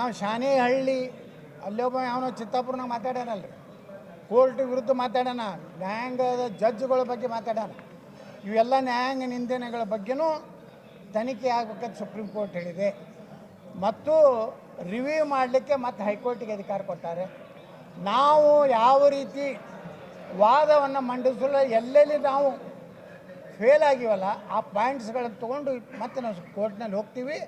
ಯಾವ ಶಾನೇಹಳ್ಳಿ ಅಲ್ಲೊಬ್ಬ ಯಾವನೋ ಚಿತ್ತಾಪುರನಾಗ ಮಾತಾಡ್ಯಾನಲ್ರಿ, ಕೋರ್ಟ್ ವಿರುದ್ಧ ಮಾತಾಡ್ಯಾನ, ನ್ಯಾಯಾಂಗದ ಜಡ್ಜ್ಗಳ ಬಗ್ಗೆ ಮಾತಾಡ್ಯಾನ. ಇವೆಲ್ಲ ನ್ಯಾಯಾಂಗ ನಿಂದನೆಗಳ ಬಗ್ಗೆನೂ ತನಿಖೆ ಆಗಬೇಕಂತ ಸುಪ್ರೀಂ ಕೋರ್ಟ್ ಹೇಳಿದೆ. ಮತ್ತು ರಿವ್ಯೂ ಮಾಡಲಿಕ್ಕೆ ಮತ್ತು ಹೈಕೋರ್ಟಿಗೆ ಅಧಿಕಾರ ಕೊಟ್ಟಾರೆ. ನಾವು ಯಾವ ರೀತಿ ವಾದವನ್ನು ಮಂಡಿಸಲು ಎಲ್ಲೆಲ್ಲಿ ನಾವು ಫೇಲ್ ಆಗಿವಲ್ಲ ಆ ಪಾಯಿಂಟ್ಸ್ಗಳನ್ನು ತೊಗೊಂಡು ಮತ್ತೆ ನಾವು ಕೋರ್ಟ್ನಲ್ಲಿ ಹೋಗ್ತೀವಿ.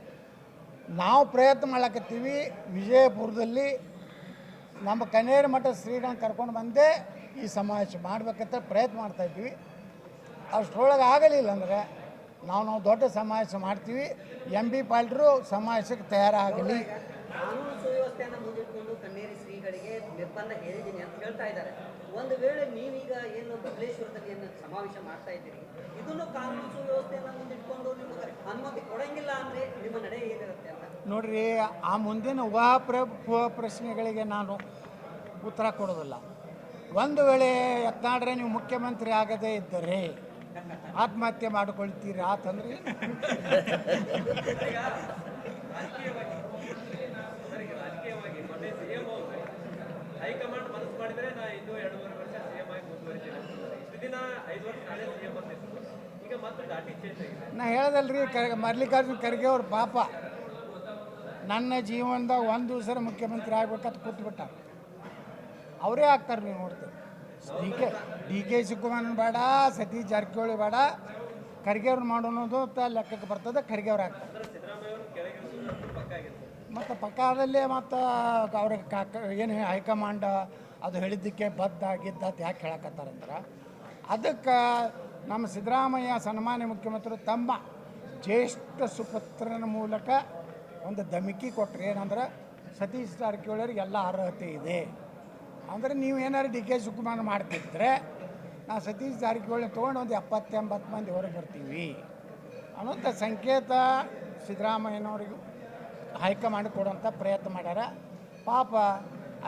ನಾವು ಪ್ರಯತ್ನ ಮಾಡಕತ್ತೀವಿ. ವಿಜಯಪುರದಲ್ಲಿ ನಮ್ಮ ಕನೇರಿ ಮಠ ಶ್ರೀಗಳನ್ನ ಕರ್ಕೊಂಡು ಬಂದೇ ಈ ಸಮಾವೇಶ ಮಾಡಬೇಕಂತ ಪ್ರಯತ್ನ ಮಾಡ್ತಾಯಿದ್ವಿ. ಅಷ್ಟರೊಳಗೆ ಆಗಲಿಲ್ಲ ಅಂದರೆ ನಾವು ದೊಡ್ಡ ಸಮಾವೇಶ ಮಾಡ್ತೀವಿ. MB ಪಾಲ್ರು ಸಮಾವೇಶಕ್ಕೆ ತಯಾರಾಗಲಿ. ಕಾನೂನು ಸುವ್ಯವಸ್ಥೆಯನ್ನು ಮುಂದಿಟ್ಕೊಂಡು ಕನ್ನೇರಿ ಶ್ರೀಗಳಿಗೆ ನಿರ್ಬಂಧ ಹೇಳಿದ್ದೀನಿ ಅಂತ ಹೇಳ್ತಾ ಇದ್ದಾರೆ. ಒಂದು ವೇಳೆ ನೀವೀಗ ಏನು ಬಬಲೇಶ್ವರದಲ್ಲಿ ಏನು ಸಮಾವೇಶ ಮಾಡ್ತಾ ಇದ್ದೀರಿ, ಇದನ್ನು ಕಾನೂನು ಸುವ್ಯವಸ್ಥೆಯನ್ನು ಮುಂದಿಟ್ಕೊಂಡು ನಿಮಗೆ ಅನುಮತಿ ಕೊಡಂಗಿಲ್ಲ ಅಂದರೆ ನಿಮ್ಮ ನಡೆ ಏನಿರುತ್ತೆ ಅಂತ ನೋಡ್ರಿ. ಆ ಮುಂದಿನ ಪ್ರಶ್ನೆಗಳಿಗೆ ನಾನು ಉತ್ತರ ಕೊಡೋದಿಲ್ಲ. ಒಂದು ವೇಳೆ ಯತ್ನಾಳ್ರೆ ನೀವು ಮುಖ್ಯಮಂತ್ರಿ ಆಗದೇ ಇದ್ದರೆ ಆತ್ಮಹತ್ಯೆ ಮಾಡಿಕೊಳ್ತೀರಿ ಆತಂದ್ರೆ ಹೈಕಮಾಂಡ್ ಮನಸ್ಸು ಮಾಡಿದರೆ ನಾ ಇನ್ನೂ 2.5 ವರ್ಷ CM ಆಗಿ ಮುಂದುವರಿತೀನಿ. ದಿನ 5 ವರ್ಷ ನಾಳೆ CM ಬಂದಿತ್ತು, ಈಗ ಮತ್ತೆ ದಾಟಿ ಚೇಂಜ್ ಆಗಿದೆ. ನಾ ಹೇಳ್ದಲ್ರಿ, ಮಲ್ಲಿಕಾರ್ಜುನ ಖರ್ಗೆ ಅವ್ರ ಪಾಪ ನನ್ನ ಜೀವನದಾಗ ಒಂದು ದಿವಸ ಮುಖ್ಯಮಂತ್ರಿ ಆಗ್ಬೇಕಂತ ಕೂತ್ಬಿಟ್ಟ. ಅವರೇ ಆಗ್ತಾರೆ. ನೀವು ನೋಡ್ತೀವಿ DK ಶಿವಕುಮಾರ್ ಬೇಡ, ಸತೀಶ್ ಜಾರಕಿಹೊಳಿ ಬೇಡ, ಖರ್ಗೆ ಅವ್ರು ಮಾಡೋದು ಲೆಕ್ಕಕ್ಕೆ ಬರ್ತದೆ. ಖರ್ಗೆ ಅವ್ರು ಆಗ್ತಾರೆ. ಮತ್ತು ಪಕ್ಕದಲ್ಲೇ ಮತ್ತು ಅವ್ರಿಗೆ ಏನು ಹೈಕಮಾಂಡ್ ಅದು ಹೇಳಿದ್ದಕ್ಕೆ ಬದ್ದಾಗಿದ್ದತ್ತು ಯಾಕೆ ಹೇಳಕತ್ತಾರಂದ್ರೆ, ಅದಕ್ಕೆ ನಮ್ಮ ಸಿದ್ದರಾಮಯ್ಯ ಸನ್ಮಾನ್ಯ ಮುಖ್ಯಮಂತ್ರಿ ತಮ್ಮ ಜ್ಯೇಷ್ಠ ಸುಪುತ್ರನ ಮೂಲಕ ಒಂದು ಧಮಕಿ ಕೊಟ್ಟರೆ ಏನಂದ್ರೆ ಸತೀಶ್ ಜಾರಕಿಹೊಳಿಯವ್ರಿಗೆ ಎಲ್ಲ ಅರ್ಹತೆ ಇದೆ ಅಂದರೆ ನೀವು ಏನಾದ್ರು DK ಶಿವಕುಮಾರ್ ಮಾಡ್ತಿದ್ರೆ ನಾವು ಸತೀಶ್ ಜಾರಕಿಹೊಳಿ ತೊಗೊಂಡು ಒಂದು 70-80 ಮಂದಿ ಹೊರಗೆ ಬರ್ತೀವಿ ಅನ್ನೋಂಥ ಸಂಕೇತ ಸಿದ್ದರಾಮಯ್ಯನವ್ರಿಗೂ ಹೈಕಮಾಂಡ್ ಕೊಡುವಂಥ ಪ್ರಯತ್ನ ಮಾಡ್ಯಾರ. ಪಾಪ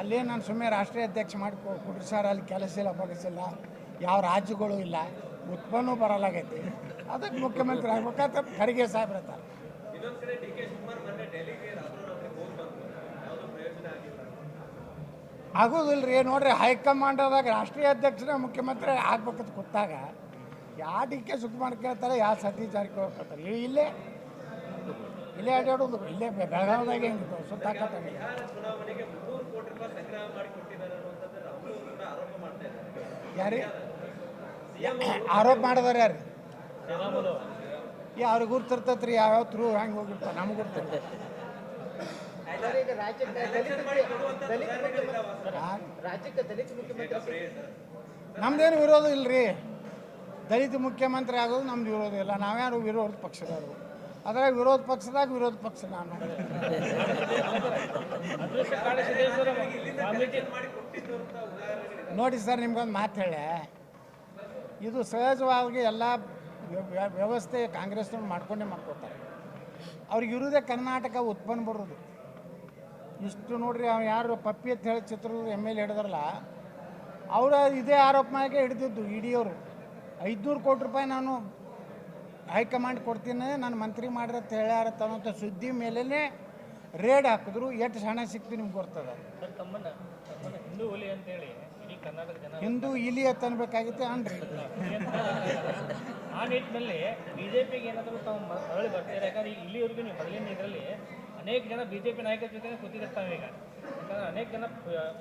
ಅಲ್ಲೇ ನಾನು ಸುಮ್ಮನೆ ರಾಷ್ಟ್ರೀಯ ಅಧ್ಯಕ್ಷ ಮಾಡಿ ಕುಡಿಸಾರ, ಅಲ್ಲಿ ಕೆಲಸ ಇಲ್ಲ, ಬಗಸಿಲ್ಲ, ಯಾವ ರಾಜ್ಯಗಳು ಇಲ್ಲ, ಉತ್ಪನ್ನ ಬರಲಾಗೈತಿ. ಅದಕ್ಕೆ ಮುಖ್ಯಮಂತ್ರಿ ಆಗ್ಬೇಕಂತ ಖರ್ಗೆ ಸಾಹೇಬ್ರತಾರೆ. ಇನ್ನೊಂದು ಕಡೆ DK ಶಿವಕುಮಾರ್ ಮೊನ್ನೆ ಡೆಲ್ಲಿಗೆ ರಾತ್ರೋರಾತ್ರಿ ಹೋಗಿ ಬಂತು, ಯಾವುದೋ ಪ್ರಯೋಜನ ಆಗಿಲ್ಲ. ಆಗೋದಿಲ್ಲ ರೀ. ನೋಡ್ರಿ, ಹೈಕಮಾಂಡದಾಗ ರಾಷ್ಟ್ರೀಯ ಅಧ್ಯಕ್ಷರ ಮುಖ್ಯಮಂತ್ರಿ ಆಗ್ಬೇಕಂತ ಕೂತಾಗ ಯಾವ DK ಶಿವಕುಮಾರ್ ಕೇಳ್ತಾರೆ, ಯಾವ ಸತೀಶ್ ಜಾರಕಿಹೊಳಿ ಕೇಳ್ತಾರೆ. ಇಲ್ಲೇ ಅಡ್ಡಾಡೋದು, ಇಲ್ಲೇ ಬೆಳಗಾವಿದಾಗ ಹೆಂಗಿತ್ತು ಸುತ್ತಾಕತ್ತಾಗ. ಚುನಾವಣೆಗೆ 300 ಕೋಟಿ ರೂಪಾಯಿ ಸಂಗ್ರಹ ಮಾಡಿ ಕೊಟ್ಟಿದ್ದಾರೆ ಅನ್ನುವಂಥದ್ದು ರಾಹುಲ್ ಕೂಡ ಆರೋಪ ಮಾಡ್ತಾ ಇದ್ದಾರೆ. ಯಾರು ಆರೋಪ ಮಾಡಿದಾರೆ? ಯಾರು ಅವ್ರಿಗೆ ಗುರ್ತಿರ್ತೈತ್ರಿ, ಯಾವ್ಯಾವ ಥ್ರೂ ಹೆಂಗೆ ಹೋಗಿರ್ತಾರೆ, ನಮ್ಗೆ ಗುರ್ತಿರ್ತೈತೆ. ನಮ್ದೇನು ವಿರೋಧ ಇಲ್ಲರಿ. ದಲಿತ ಮುಖ್ಯಮಂತ್ರಿ ಆಗೋದು ನಮ್ದು ವಿರೋಧ ಇಲ್ಲ. ನಾವ್ಯಾರು ವಿರೋಧ ಪಕ್ಷದವರು. ಅದ್ರಾಗ ವಿರೋಧ ಪಕ್ಷದಾಗ ವಿರೋಧ ಪಕ್ಷ ನಾನು. ನೋಡಿ ಸರ್, ನಿಮ್ಗೊಂದು ಮಾತು ಹೇಳೆ, ಇದು ಸಹಜವಾಗಿ ಎಲ್ಲ ವ್ಯವಸ್ಥೆ ಕಾಂಗ್ರೆಸ್ನವ್ರು ಮಾಡ್ಕೊತಾರೆ. ಅವ್ರಿಗೆ ಇರೋದೇ ಕರ್ನಾಟಕ ಉತ್ಪನ್ನ ಬರೋದು ಇಷ್ಟು. ನೋಡ್ರಿ, ಅವ್ನು ಯಾರು ಪಪ್ಪಿ ಅಂತ ಹೇಳಿ ಚಿತ್ರದ MLA ಹಿಡಿದ್ರಲ್ಲ, ಅವರ ಇದೇ ಆರೋಪ ಮಾಡಿ ಹಿಡಿದಿದ್ದು ED ಅವರು. 500 ಕೋಟಿ ರೂಪಾಯಿ ನಾನು ಹೈಕಮಾಂಡ್ ಕೊಡ್ತೀನಿ, ನಾನು ಮಂತ್ರಿ ಮಾಡಿರತ್ತೆ ಹೇಳ್ಯಾರತ್ತ ಅನ್ನೋಂಥ ಸುದ್ದಿ ಮೇಲೇ ರೇಡ್ ಹಾಕಿದ್ರು. ಎಷ್ಟು ಹಣ ಸಿಕ್ತು ನಿಮ್ಗೆ ಗೊತ್ತದ. ಹಿಂದೂ ಇಲಿ ಅಂತ ಅನ್ಬೇಕಾಗಿತ್ತೆ ಅನ್ರಿ. ಆ ನಿಟ್ಟಿನಲ್ಲಿ BJPಗೆ ಏನಾದರೂ ತಾವು ಮರಳಿ ಬರ್ತೀರಾ? ಯಾಕಂದ್ರೆ ಇಲ್ಲಿವರೆಗೂ ನೀವು ಮೊದಲಿನ ಇದರಲ್ಲಿ ಅನೇಕ ಜನ BJP ನಾಯಕರ ಜೊತೆ ಕೂತಿರ್ತಾವೆ. ಈಗ ಯಾಕಂದ್ರೆ ಅನೇಕ ಜನ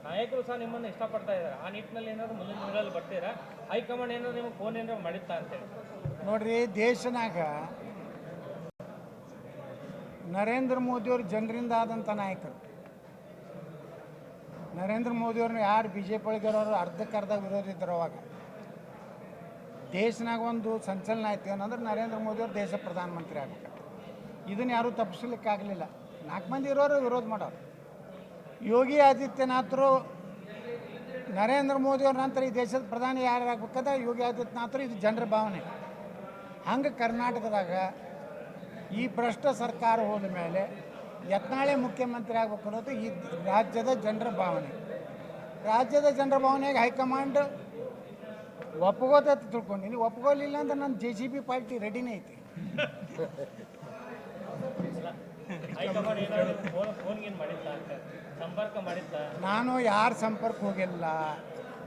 ನಾಯಕರು ಸಹ ನಿಮ್ಮನ್ನು ಇಷ್ಟಪಡ್ತಾ ಇದ್ದಾರೆ. ಆ ನಿಟ್ಟಿನಲ್ಲಿ ಏನಾದರೂ ಮುಂದಿನ ದಿನಗಳಲ್ಲಿ ಬರ್ತೀರಾ? ಹೈಕಮಾಂಡ್ ಏನಾದ್ರು ನಿಮಗೆ ಫೋನ್ ಏನಾದ್ರು ಮಾಡಿತ್ತಾ ಅಂತೇಳಿ? ನೋಡ್ರಿ, ದೇಶನಾಗ ನರೇಂದ್ರ ಮೋದಿಯವರು ಜನರಿಂದ ಆದಂಥ ನಾಯಕರು. ನರೇಂದ್ರ ಮೋದಿಯವ್ರನ್ನ ಯಾರು BJP ಒಳಗಿರೋರು ಅರ್ಧಕ್ಕರ್ಧ ವಿರೋಧ ಇದ್ರು. ಅವಾಗ ದೇಶನಾಗ ಒಂದು ಸಂಚಲನ ಆಯ್ತು ಏನಂದ್ರೆ ನರೇಂದ್ರ ಮೋದಿಯವರು ದೇಶ ಪ್ರಧಾನಮಂತ್ರಿ ಆಗ್ಬೇಕು. ಇದನ್ನು ಯಾರೂ ತಪ್ಪಿಸ್ಲಿಕ್ಕಾಗಲಿಲ್ಲ. 4 ಮಂದಿ ಇರೋರು ವಿರೋಧ ಮಾಡೋರು. ಯೋಗಿ ಆದಿತ್ಯನಾಥರು ನರೇಂದ್ರ ಮೋದಿಯವ್ರ ನಂತರ ಈ ದೇಶದ ಪ್ರಧಾನಿ ಯಾರು ಆಗ್ಬೇಕಂದ್ರೆ ಯೋಗಿ ಆದಿತ್ಯನಾಥರು. ಇದು ಜನರ ಭಾವನೆ. ಹಂಗೆ ಕರ್ನಾಟಕದಾಗ ಈ ಭ್ರಷ್ಟ ಸರ್ಕಾರ ಹೋದ ಮೇಲೆ ಯತ್ನಾಳೆ ಮುಖ್ಯಮಂತ್ರಿ ಆಗ್ಬೇಕು ಅನ್ನೋದು ಈ ರಾಜ್ಯದ ಜನರ ಭಾವನೆ. ರಾಜ್ಯದ ಜನರ ಭಾವನೆಗೆ ಹೈಕಮಾಂಡ್ ಒಪ್ಕೋತ ತಿಳ್ಕೊಂಡಿನಿ. ಒಪ್ಕೊಳ್ಳಿಲ್ಲ ಅಂದ್ರೆ ನನ್ನ JCB ಪಾರ್ಟಿ ರೆಡಿನೇ ಐತಿ. ಹೈಕಮಾಂಡ್ ಏನಾದರೂ ಫೋನ್ ಮಾಡಿಲ್ಲ? ಸಂಪರ್ಕ ಮಾಡಿದ್ದ ನಾನು ಯಾರ ಸಂಪರ್ಕ ಹೋಗಿಲ್ಲ,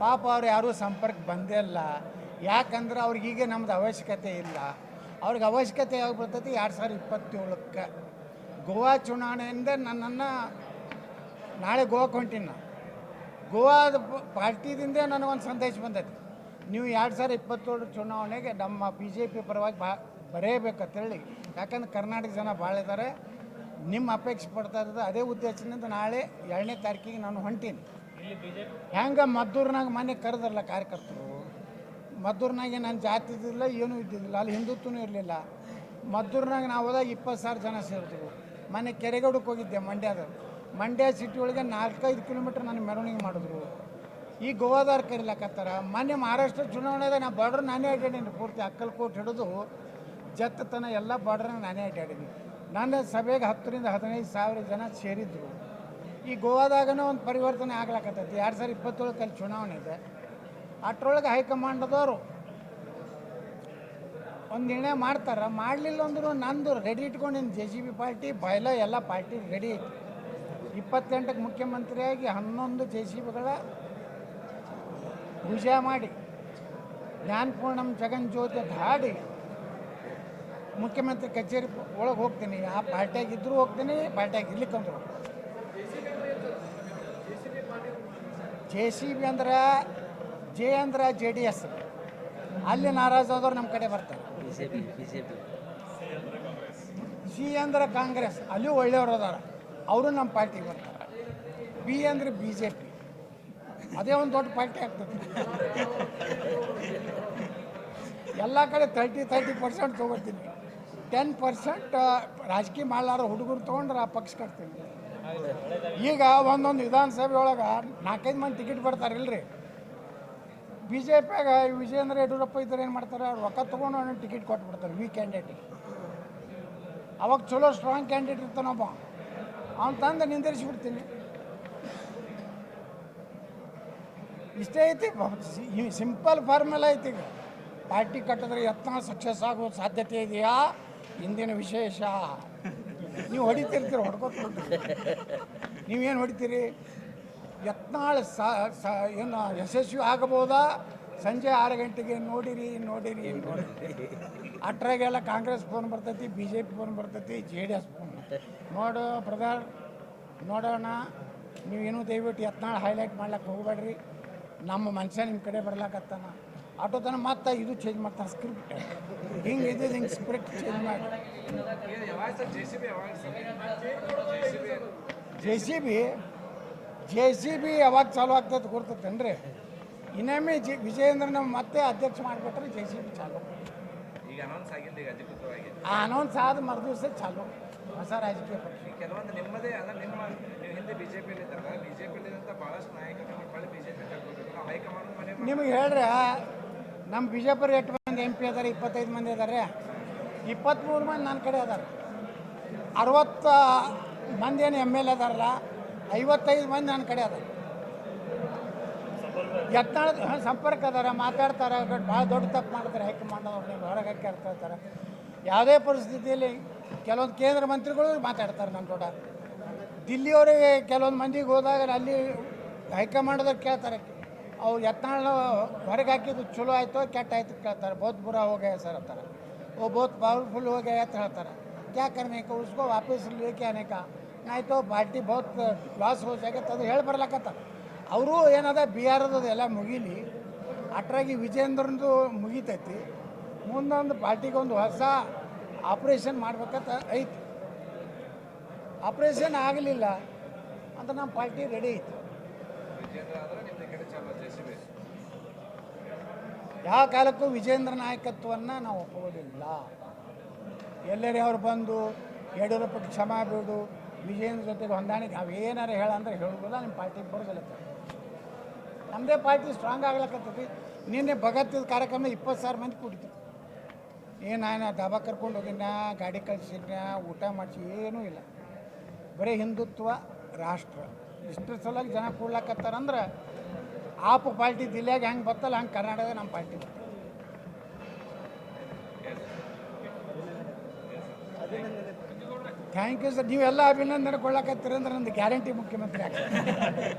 ಪಾಪ ಅವ್ರು ಯಾರೂ ಸಂಪರ್ಕ ಬಂದೇ ಇಲ್ಲ. ಯಾಕಂದ್ರೆ ಅವ್ರಿಗೀಗ ನಮ್ದು ಅವಶ್ಯಕತೆ ಇಲ್ಲ. ಅವ್ರಿಗೆ ಅವಶ್ಯಕತೆ ಯಾವಾಗ ಬರ್ತೈತಿ 2027ಕ್ಕೆ ಗೋವಾ ಚುನಾವಣೆಯಿಂದ ನನ್ನನ್ನು ನಾಳೆ ಗೋವಾಕ್ಕೆ ಹೊಂಟೀನಿ. ನಾನು ಗೋವಾದ ಪಾರ್ಟಿದಿಂದ ನನಗೊಂದು ಸಂದೇಶ ಬಂದೈತಿ, ನೀವು 2027 ಚುನಾವಣೆಗೆ ನಮ್ಮ BJP ಪರವಾಗಿ ಬರೆಯಬೇಕಂತೇಳಿ. ಯಾಕಂದ್ರೆ ಕರ್ನಾಟಕ ಜನ ಭಾಳ ಇದ್ದಾರೆ, ನಿಮ್ಮ ಅಪೇಕ್ಷೆ ಪಡ್ತಾ ಇರೋದು ಅದೇ ಉದ್ದೇಶದಿಂದ ನಾಳೆ 2ನೇ ತಾರೀಕಿಗೆ ನಾನು ಹೊಂಟೀನಿ. ಇಲ್ಲಿ ಬಿಜೆಪಿ ಹೆಂಗೆ ಮದ್ದೂರಿನಾಗ ಮನೆ ಕರೆದ್ರಲ್ಲ ಕಾರ್ಯಕರ್ತರು, ಮದ್ದೂರಿನಾಗೆ ನನ್ನ ಜಾತಿ ಇದ್ದಿಲ್ಲ, ಏನೂ ಇದ್ದಿದ್ದಿಲ್ಲ, ಅಲ್ಲಿ ಹಿಂದುತ್ವನೂ ಇರಲಿಲ್ಲ. ಮದ್ದೂರಿನಾಗ ನಾವು ಹೋದಾಗ 20,000 ಜನ ಸೇರಿದ್ರು. ಮನೆ ಕೆರೆಗೌಡಕ್ಕೆ ಹೋಗಿದ್ದೆ ಮಂಡ್ಯ ಸಿಟಿ ಒಳಗೆ 4-5 ಕಿಲೋಮೀಟ್ರ್ ನನಗೆ ಮೆರವಣಿಗೆ ಮಾಡಿದ್ರು. ಈ ಗೋವಾದವ್ರು ಕರಿಲಕತ್ತಾರ. ಮೊನ್ನೆ ಮಹಾರಾಷ್ಟ್ರ ಚುನಾವಣೆದಾಗ ನಾ ಬಾರ್ಡ್ರ್ ನಾನೇ ಅಡ್ಡಾಡೀನಿ, ಪೂರ್ತಿ ಅಕ್ಕಲ್ಕೋಟ್ ಹಿಡಿದು ಜತ್ತತನ ಎಲ್ಲ ಬಾರ್ಡ್ರನ್ನ ನಾನೇ ಅಡ್ಡಾಡೀನಿ. ನನ್ನ ಸಭೆಗೆ 10,000 to 15,000 ಜನ ಸೇರಿದ್ರು. ಈ ಗೋವಾದಾಗನೂ ಒಂದು ಪರಿವರ್ತನೆ ಆಗ್ಲಕತ್ತೈತಿ. 2027 ಚುನಾವಣೆ ಇದೆ. ಅಷ್ಟರೊಳಗೆ ಹೈಕಮಾಂಡದವರು ಒಂದು ನಿರ್ಣಯ ಮಾಡ್ತಾರೆ. ಮಾಡಲಿಲ್ಲ ಅಂದರೂ ನಂದು ರೆಡಿ ಇಟ್ಕೊಂಡಿನಿ. JCB ಪಾರ್ಟಿ ಬಯಲ ಎಲ್ಲ ಪಾರ್ಟಿ ರೆಡಿ ಐತಿ. 28ಕ್ಕೆ ಮುಖ್ಯಮಂತ್ರಿಯಾಗಿ 11 JCBಗಳ ಪೂಜೆ ಮಾಡಿ ಜ್ಞಾನಪೂರ್ಣಂ ಜಗನ್ಜ್ಯೋತಿ ಹಾಡಿ ಮುಖ್ಯಮಂತ್ರಿ ಕಚೇರಿ ಒಳಗೆ ಹೋಗ್ತೀನಿ. ಆ ಪಾರ್ಟಿಯಾಗಿದ್ದರೂ ಹೋಗ್ತೀನಿ, ಪಾರ್ಟಿಯಾಗಿ ಇರ್ಲಿಕ್ಕಂದ್ರು. JCB ಅಂದ್ರೆ ಜೆ ಅಂದ್ರೆ JDS, ಅಲ್ಲಿ ನಾರಾಜಾದವ್ರು ನಮ್ಮ ಕಡೆ ಬರ್ತಾರೆ. ಸಿ ಅಂದ್ರೆ ಕಾಂಗ್ರೆಸ್, ಅಲ್ಲೂ ಒಳ್ಳೆಯವರು ಅದಾರ, ಅವರು ನಮ್ಮ ಪಾರ್ಟಿಗೆ ಬರ್ತಾರೆ. B ಅಂದ್ರೆ BJP, ಅದೇ ಒಂದು ದೊಡ್ಡ ಪಾರ್ಟಿ ಆಗ್ತದೆ. ಎಲ್ಲ ಕಡೆ 30% ತೊಗೊಳ್ತೀನಿ. 10% ರಾಜಕೀಯ ಮಾಡಲಾರ ಹುಡುಗರು ತೊಗೊಂಡ್ರೆ ಆ ಪಕ್ಷ ಕಟ್ತೀನಿ. ಈಗ ಒಂದೊಂದು ವಿಧಾನಸಭೆ ಒಳಗೆ 4-5 ಮಂದಿ ಟಿಕೆಟ್ ಬರ್ತಾರಿಲ್ರಿ. BJPಯಾಗ ವಿಜಯೇಂದ್ರ ಯಡಿಯೂರಪ್ಪ ಇದ್ದಾರೆ, ಏನು ಮಾಡ್ತಾರೆ, ಅವ್ರು ರೊಕ್ಕ ತೊಗೊಂಡು ಅವ್ನು ಟಿಕೆಟ್ ಕೊಟ್ಬಿಡ್ತಾರೆ ವೀಕ್ ಕ್ಯಾಂಡಿಡೇಟಿಗೆ. ಅವಾಗ ಚಲೋ ಸ್ಟ್ರಾಂಗ್ ಕ್ಯಾಂಡಿಡೇಟ್ ಇರ್ತಾನೊಬ್ಬ, ಅವ್ನು ತಂದು ನಿಂದಿರಿಸಿಬಿಡ್ತೀನಿ. ಇಷ್ಟೇ ಐತಿ, ಈ ಸಿಂಪಲ್ ಫಾರ್ಮುಲಾ ಐತಿ. ಈಗ ಪಾರ್ಟಿ ಕಟ್ಟಿದ್ರೆ ಯತ್ನಾಳ್ ಸಕ್ಸಸ್ ಆಗೋ ಸಾಧ್ಯತೆ ಇದೆಯಾ? ಇಂದಿನ ವಿಶೇಷ. ನೀವು ಹೊಡಿತಿರ್ತೀರಿ, ಹೊಡ್ಕೊತೀರಿ. ನೀವೇನು ಹೊಡಿತೀರಿ? ಯತ್ನಾಳ್ ಏನು ಯಶಸ್ವಿ ಆಗಬಹುದಾ? ಸಂಜೆ 6 ಗಂಟೆಗೆ ನೋಡಿರಿ. ಅಟ್ರಾಗೆಲ್ಲ ಕಾಂಗ್ರೆಸ್ ಫೋನ್ ಬರ್ತೈತಿ, BJP ಫೋನ್ ಬರ್ತೈತಿ, JDS ಫೋನ್. ನೋಡು ಬ್ರದರ್, ನೋಡೋಣ, ನೀವೇನು ದಯವಿಟ್ಟು ಯತ್ನಾಳ್ ಹೈಲೈಟ್ ಮಾಡ್ಲಿಕ್ಕೆ ಹೋಗಬೇಡ್ರಿ. ನಮ್ಮ ಮನುಷ್ಯ ನಿಮ್ಮ ಕಡೆ ಬರ್ಲಾಕತ್ತಾನ. ಆಟೋತನ ಮತ್ತೆ ಇದು ಚೇಂಜ್ ಮಾಡ್ತಾನೆ ಸ್ಕ್ರಿಪ್ಟ್. ಹಿಂಗೆ ಸ್ಕ್ರಿಪ್ಟ್ ಚೇಂಜ್ ಮಾಡಿ. JCB ಯಾವಾಗ ಚಾಲು ಆಗ್ತದೆ ಗೊತ್ತೈತೇನ್ರಿ? ಇನ್ನೊಮ್ಮೆ ವಿಜಯೇಂದ್ರ ನಮ್ಮ ಮತ್ತೆ ಅಧ್ಯಕ್ಷ ಮಾಡಿಬಿಟ್ರೆ JCB ಚಾಲು. ಈಗ ಅನೌನ್ಸ್ ಆಗಿಲ್ಲ, ಈಗ ಅಧಿಕೃತವಾಗಿ ಆ ಅನೌನ್ಸ್ ಆದ ಮರುದಿವಸ ಚಾಲು ಹೊಸ ರಾಜಕೀಯ ಪಕ್ಷ. ಕೆಲವೊಂದು ನಿಮ್ಮದೇ ಅಲ್ಲ, ನೀವು ಹಿಂದೆ BJPಯಲ್ಲಿ ಇದ್ದಾಗ BJPಯಲ್ಲಿದ್ದಂಥ ಭಾಳಷ್ಟು ನಾಯಕರು ಮಕ್ಕಳು BJP ಕರ್ಕೋಬೇಕು, ನಾವು ಹೈಕಮಾಂಡ್ ಮನೆ ನಿಮಗೆ ಹೇಳ್ರೆ ನಮ್ಮ ಬಿಜಾಪುರ 8 ಮಂದಿ MP ಅದಾರೆ, 25 ಮಂದಿ ಇದ್ದಾರೆ. 23 ಮಂದಿ ನನ್ನ ಕಡೆ ಅದಾರೆ. 60 ಮಂದಿ ಏನು ML ಅದಾರಲ್ಲ, 55 ಮಂದಿ ನನ್ನ ಕಡೆ ಅದಾರೆ. ಯತ್ನಾಳ ಸಂಪರ್ಕ ಅದಾರ, ಮಾತಾಡ್ತಾರೆ. ಭಾಳ ದೊಡ್ಡ ತಪ್ಪು ಮಾಡ್ತಾರೆ ಹೈಕಮಾಂಡ್ ಅವ್ರನ್ನ ಹೊರಗೆ ಹಾಕಿ ಇರ್ತಾರೆ. ಯಾವುದೇ ಪರಿಸ್ಥಿತಿಯಲ್ಲಿ ಕೆಲವೊಂದು ಕೇಂದ್ರ ಮಂತ್ರಿಗಳು ಮಾತಾಡ್ತಾರೆ ನನ್ನ ದೊಡ್ಡ. ದಿಲ್ಲಿಯವರಿಗೆ ಕೆಲವೊಂದು ಮಂದಿಗೆ ಹೋದಾಗ ಅಲ್ಲಿ ಹೈಕಮಾಂಡದವ್ರು ಕೇಳ್ತಾರೆ, ಅವ್ರು ಯತ್ನಾಳ್ ಹೊರಗೆ ಹಾಕಿದ್ದು ಚಲೋ ಆಯಿತು ಕೆಟ್ಟ ಆಯ್ತು ಕೇಳ್ತಾರೆ. ಬಹುತ್ ಬುರಾ ಹೋಗ್ಯ ಸರ್ ಅಂತಾರೆ. वो बहुत पावरफुल हो गया ಅಂತ ಹೇಳ್ತಾರೆ. क्या करने का उसको वापस लेके आने का, नहीं तो पार्टी बहुत लॉस हो जाएगा ಅದು ಹೇಳಿ ಬರ್ಲಕತ್ತ. ಅವರು ಏನದ ಬಿಹಾರದ್ದು ಎಲ್ಲ ಮುಗೀಲಿ, ಅಟ್ರಾಗಿ ವಿಜೇಂದ್ರನದು ಮುಗಿತೈತಿ. ಮುಂದೊಂದು ಪಾರ್ಟಿಗೆ ಒಂದು ಹೊಸ ಆಪ್ರೇಷನ್ ಮಾಡ್ಬೇಕಂತ ಐತಿ. ಆಪ್ರೇಷನ್ ಆಗಲಿಲ್ಲ ಅಂತ ನಮ್ಮ ಪಾರ್ಟಿ ರೆಡಿ ಐತಿ. ಯಾವ ಕಾಲಕ್ಕೂ ವಿಜೇಂದ್ರ ನಾಯಕತ್ವವನ್ನು ನಾವು ಒಪ್ಪೋದಿಲ್ಲ. ಎಲ್ಲರೇ ಅವ್ರು ಬಂದು ಯಡಿಯೂರಪ್ಪಗೆ ಕ್ಷಮಾ ಬೇಡು, ವಿಜೇಂದ್ರ ಜೊತೆಗೆ ಹೊಂದಾಣಿಕೆ ಅವೇನಾರು ಹೇಳಂದ್ರೆ ಹೇಳೋದಿಲ್ಲ. ನಿಮ್ಮ ಪಾರ್ಟಿಗೆ ಬರೋದಿಲ್ಲ. ನಮ್ಮದೇ ಪಾರ್ಟಿ ಸ್ಟ್ರಾಂಗ್ ಆಗ್ಲಕ್ಕತ್ತೈತಿ. ನಿನ್ನೆ ಭಗತ್ಯದ ಕಾರ್ಯಕ್ರಮ 20,000 ಮಂದಿ ಕೂಡಿತು. ನಾನು ದಾಬಾ ಕರ್ಕೊಂಡು ಹೋಗಿನ, ಗಾಡಿ ಕಳಿಸಿನ, ಊಟ ಮಾಡಿಸಿ, ಏನೂ ಇಲ್ಲ. ಬರೀ ಹಿಂದುತ್ವ ರಾಷ್ಟ್ರ ಇಷ್ಟು ಸಲ ಜನ ಕೂಡ್ಲಕತ್ತಾರಂದ್ರೆ ಆಪ್ ಪಾರ್ಟಿ ದಿಲ್ಲಿಯಾಗ ಹೆಂಗೆ ಬರ್ತಲ್ಲ ಹಂಗೆ ಕರ್ನಾಟಕದಾಗ ನಮ್ಮ ಪಾರ್ಟಿ ಬರ್ತದೆ. Thank you sir. ನೀವೆಲ್ಲ ಅಭಿನಂದನೆ ಕೊಳ್ಳಕತ್ತೀರಿ ಅಂದ್ರೆ ನಂದು ಗ್ಯಾರಂಟಿ ಮುಖ್ಯಮಂತ್ರಿ ಆಗ್ತದೆ.